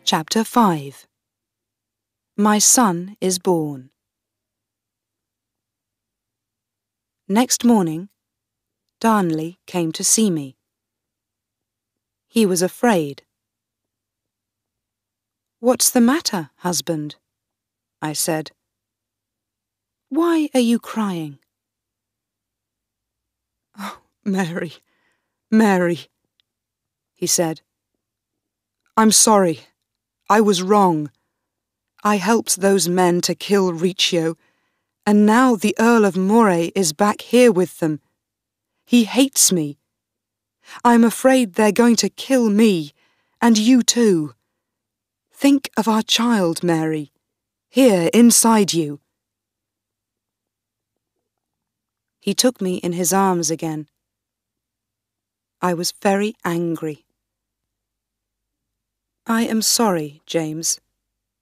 Chapter 5. My son is born. Next morning, Darnley came to see me. He was afraid. "What's the matter, husband?" I said. "Why are you crying?" "Oh, Mary, Mary," he said. "I'm sorry. I was wrong. I helped those men to kill Riccio, and now the Earl of Moray is back here with them. He hates me. I'm afraid they're going to kill me, and you too. Think of our child, Mary, here inside you." He took me in his arms again. I was very angry. "I am sorry, James,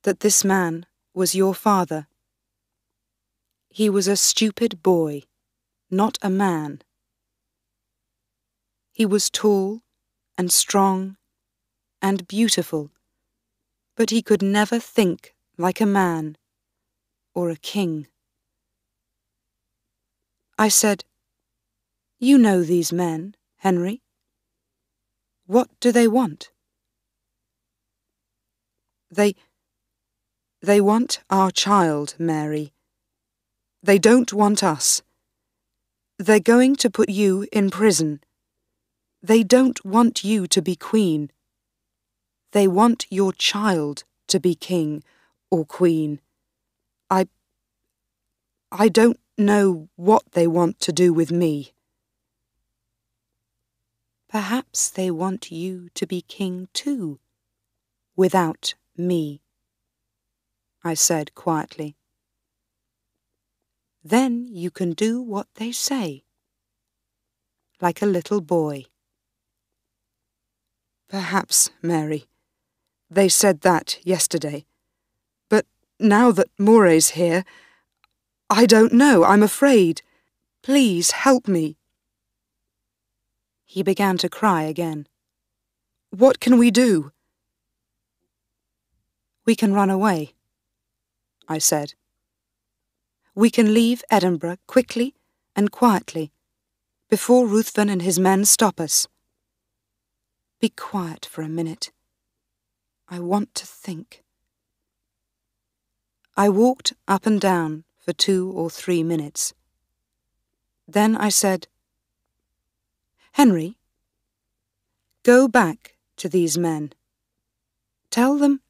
that this man was your father. He was a stupid boy, not a man. He was tall and strong and beautiful, but he could never think like a man or a king." I said, "You know these men, Henry. What do they want?" They want our child, Mary. They don't want us. They're going to put you in prison. They don't want you to be queen. They want your child to be king or queen. I don't know what they want to do with me." "Perhaps they want you to be king too, without me," I said quietly. "Then you can do what they say, like a little boy." "Perhaps, Mary. They said that yesterday. But now that Moray's here, I don't know. I'm afraid. Please help me." He began to cry again. "What can we do?" "We can run away," I said. "We can leave Edinburgh quickly and quietly, before Ruthven and his men stop us. Be quiet for a minute. I want to think." I walked up and down for 2 or 3 minutes. Then I said, "Henry, go back to these men. Tell them—"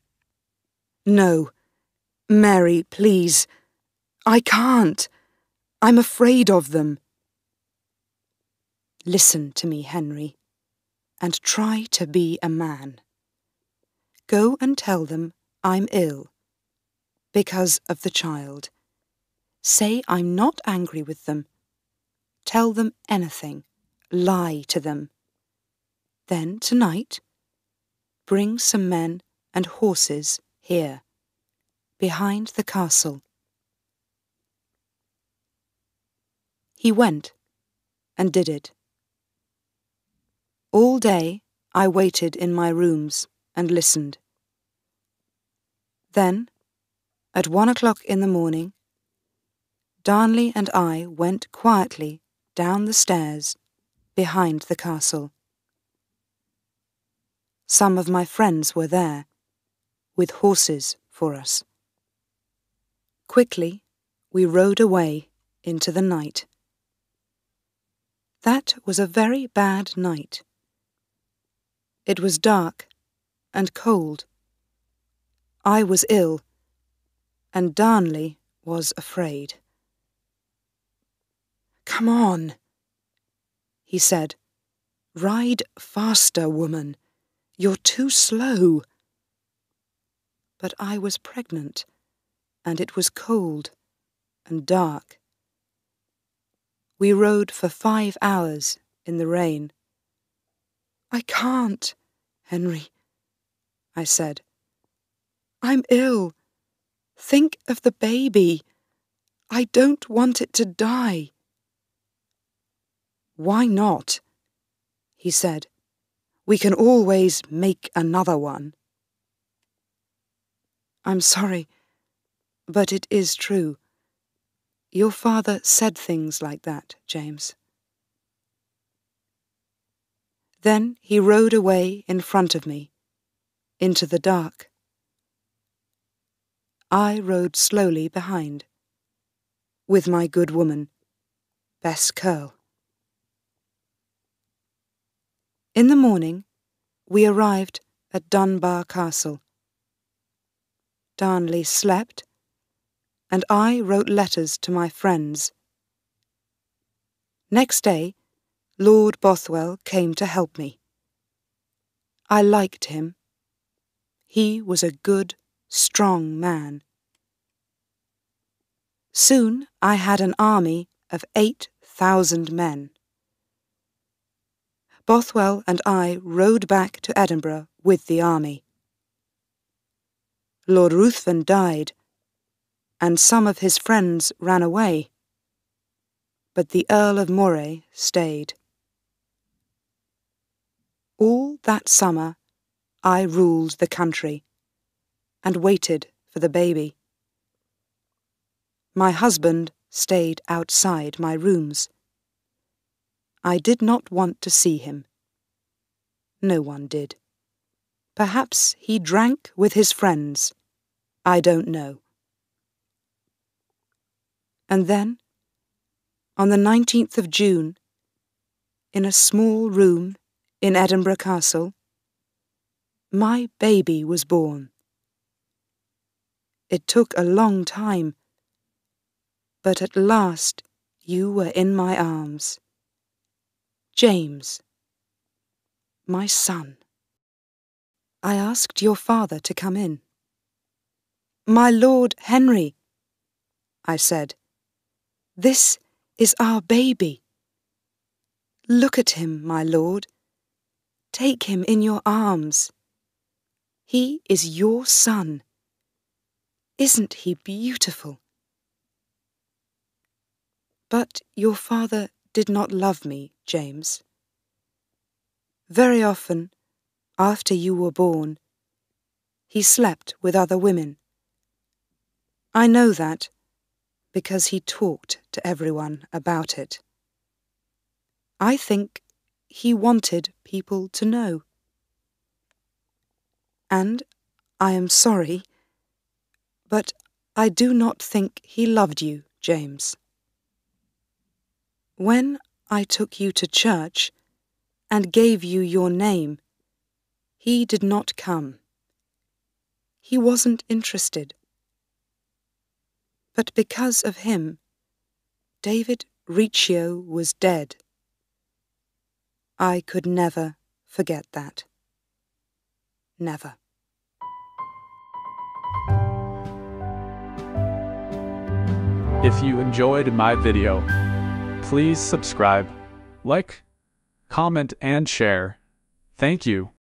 "No, Mary, please. I can't. I'm afraid of them." "Listen to me, Henry, and try to be a man. Go and tell them I'm ill, because of the child. Say I'm not angry with them. Tell them anything. Lie to them. Then tonight, bring some men and horses here, behind the castle." He went and did it. All day I waited in my rooms and listened. Then, at 1 o'clock in the morning, Darnley and I went quietly down the stairs behind the castle. Some of my friends were there, with horses for us. Quickly, we rode away into the night. That was a very bad night. It was dark and cold. I was ill, and Darnley was afraid. "Come on," he said. "Ride faster, woman. You're too slow." But I was pregnant, and it was cold and dark. We rode for 5 hours in the rain. "I can't, Henry," I said. "I'm ill. Think of the baby. I don't want it to die." "Why not?" he said. "We can always make another one." I'm sorry, but it is true. Your father said things like that, James. Then he rode away in front of me, into the dark. I rode slowly behind, with my good woman, Bess Curl. In the morning, we arrived at Dunbar Castle. Darnley slept, and I wrote letters to my friends. Next day, Lord Bothwell came to help me. I liked him. He was a good, strong man. Soon I had an army of 8,000 men. Bothwell and I rode back to Edinburgh with the army. Lord Ruthven died, and some of his friends ran away, but the Earl of Moray stayed. All that summer I ruled the country and waited for the baby. My husband stayed outside my rooms. I did not want to see him. No one did. Perhaps he drank with his friends. I don't know. And then, on the 19th of June, in a small room in Edinburgh Castle, my baby was born. It took a long time, but at last you were in my arms. James, my son. I asked your father to come in. My Lord Henry, I said, this is our baby. Look at him, my lord. Take him in your arms. He is your son. Isn't he beautiful? But your father did not love me, James. Very often, after you were born, he slept with other women. I know that because he talked to everyone about it. I think he wanted people to know. And I am sorry, but I do not think he loved you, James. When I took you to church and gave you your name, he did not come. He wasn't interested. But because of him, David Riccio was dead. I could never forget that. Never. If you enjoyed my video, please subscribe, like, comment, and share. Thank you.